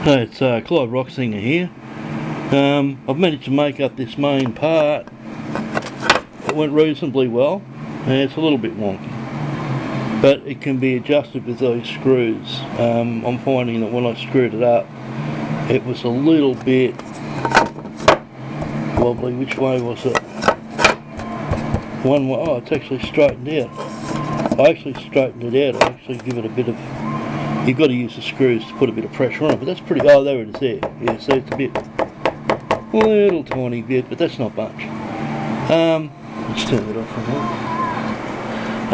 Hey, it's Clive Rocksinger here. I've managed to make up this main part. It went reasonably well. It's a little bit wonky, but it can be adjusted with those screws. I'm finding that when I screwed it up, it was a little bit wobbly. Which way was it? One way. Oh, it's actually straightened out. I actually straightened it out. I actually give it a bit of... You've got to use the screws to put a bit of pressure on it, but that's pretty... Oh, there it is there. Yeah, so it's a bit... A little tiny bit, but that's not much. Let's turn it off for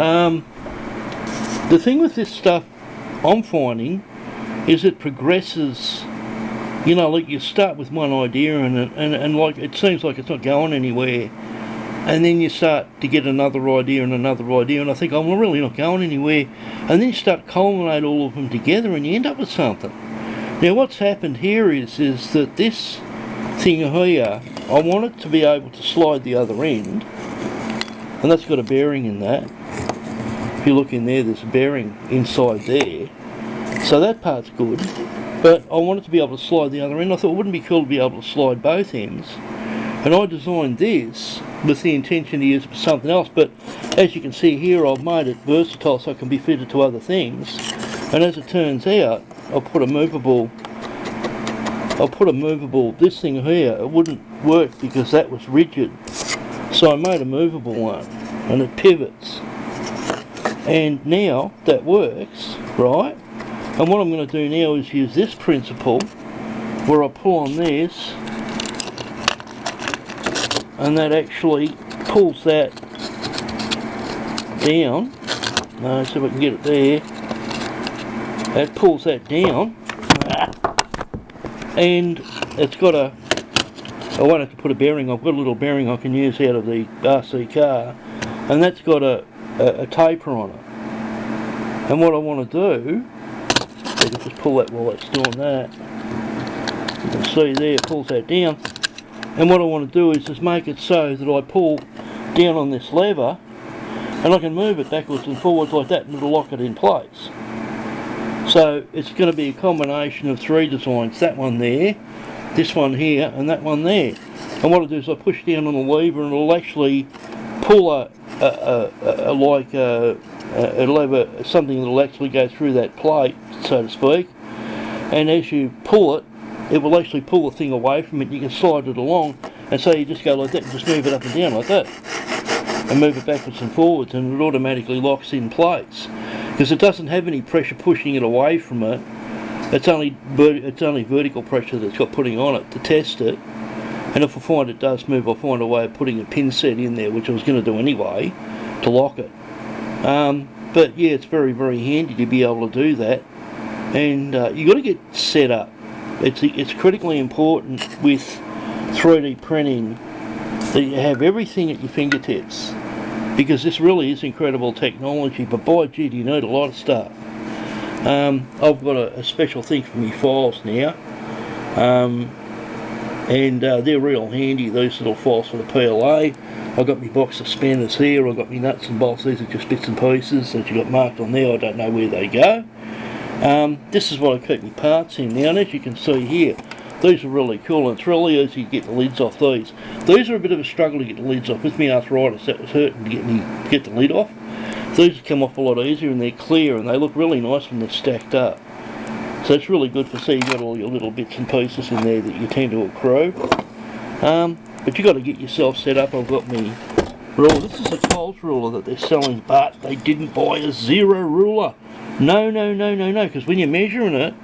a minute. The thing with this stuff I'm finding is it progresses. You know, like you start with one idea and like it seems like it's not going anywhere, and then you start to get another idea and another idea, and I think, oh, well, really not going anywhere, and then you start to culminate all of them together and you end up with something. Now what's happened here is that this thing here, I want it to be able to slide the other end, and that's got a bearing in that. If you look in there, there's a bearing inside there, so that part's good, but I want it to be able to slide the other end. I thought it wouldn't be cool to be able to slide both ends, and I designed this with the intention to use it for something else, but as you can see here, I've made it versatile so it can be fitted to other things, and as it turns out, I'll put a movable, this thing here, it wouldn't work because that was rigid, so I made a movable one, and it pivots, and now that works, right? And what I'm going to do now is use this principle, where I pull on this, and that actually pulls that down. No, see if I can get it there. That pulls that down, and it's got a... I won't have to put a bearing. I've got a little bearing I can use out of the RC car, and that's got a taper on it. And what I want to do, I can just pull that while it's doing that. You can see there, it pulls that down. And what I want to do is just make it so that I pull down on this lever and I can move it backwards and forwards like that and it'll lock it in place. So it's going to be a combination of three designs, that one there, this one here and that one there. And what I do is I push down on the lever and it'll actually pull a lever, something that'll actually go through that plate, so to speak, and as you pull it, it will actually pull the thing away from it. You can slide it along, and so you just go like that and just move it up and down like that and move it backwards and forwards, and it automatically locks in place because it doesn't have any pressure pushing it away from it. It's only vertical pressure that's got putting on it to test it, and if I find it does move, I'll find a way of putting a pin set in there, which I was going to do anyway, to lock it. But yeah, it's very, very handy to be able to do that, and you've got to get set up. It's critically important with 3D printing that you have everything at your fingertips, because this really is incredible technology, but by gee, do you need a lot of stuff. I've got a special thing for my files now, and they're real handy, these little files for the PLA. I've got my box of spanners here, I've got my nuts and bolts, these are just bits and pieces that you've got marked on there, I don't know where they go. This is what I keep my parts in now, and as you can see here, these are really cool, and it's really easy to get the lids off these. These are a bit of a struggle to get the lids off. With my arthritis, that was hurting to get the lid off. These come off a lot easier, and they're clear, and they look really nice when they're stacked up. So it's really good to see you've got all your little bits and pieces in there that you tend to accrue. But you've got to get yourself set up. I've got my ruler. This is a Coles ruler that they're selling, but they didn't buy a zero ruler. No, because when you're measuring it,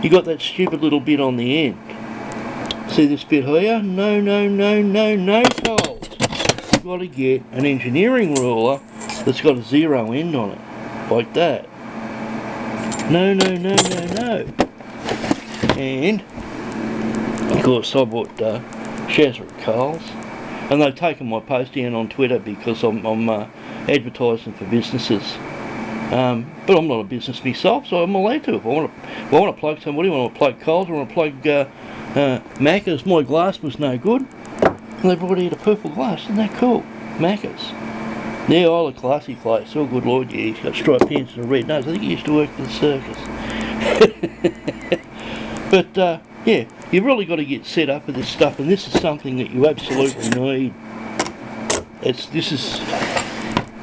you got that stupid little bit on the end. See this bit here? No, Coles. You've got to get an engineering ruler that's got a zero end on it, like that. No. And, of course, I bought Shazza at Coles, and they've taken my post down on Twitter because I'm advertising for businesses. But I'm not a business myself, so I'm allowed to. If I want to plug somebody, I want to plug Coles, I want to plug Macca's. My glass was no good, and they brought out a purple glass. Isn't that cool? Macca's. Yeah, I look classy place. Oh, good lord, yeah, he's got striped pants and a red nose. I think he used to work for the circus. But yeah, you've really got to get set up with this stuff, and this is something that you absolutely need. This is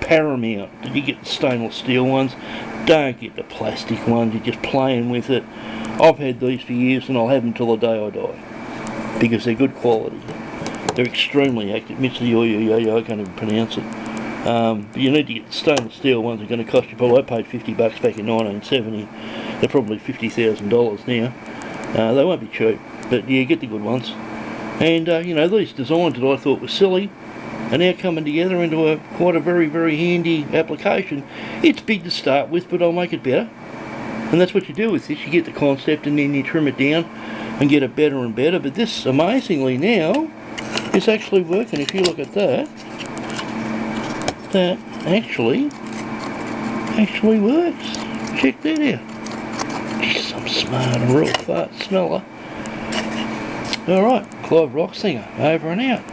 paramount that you get the stainless steel ones. Don't get the plastic ones. You're just playing with it. I've had these for years, and I'll have them till the day I die because they're good quality. They're extremely active. I can't even pronounce it. But you need to get the stainless steel ones. They're going to cost you probably. I paid $50 back in 1970. They're probably $50,000 now. They won't be cheap, but yeah, get the good ones. And you know, these designs that I thought were silly are now coming together into quite a very, very handy application. It's big to start with, but I'll make it better. And that's what you do with this. You get the concept and then you trim it down and get it better and better. But this, amazingly now, is actually working. If you look at that, that actually works. Check that out. Jeez, I'm smart and real fast smeller. Alright, Clive Rocksinger, over and out.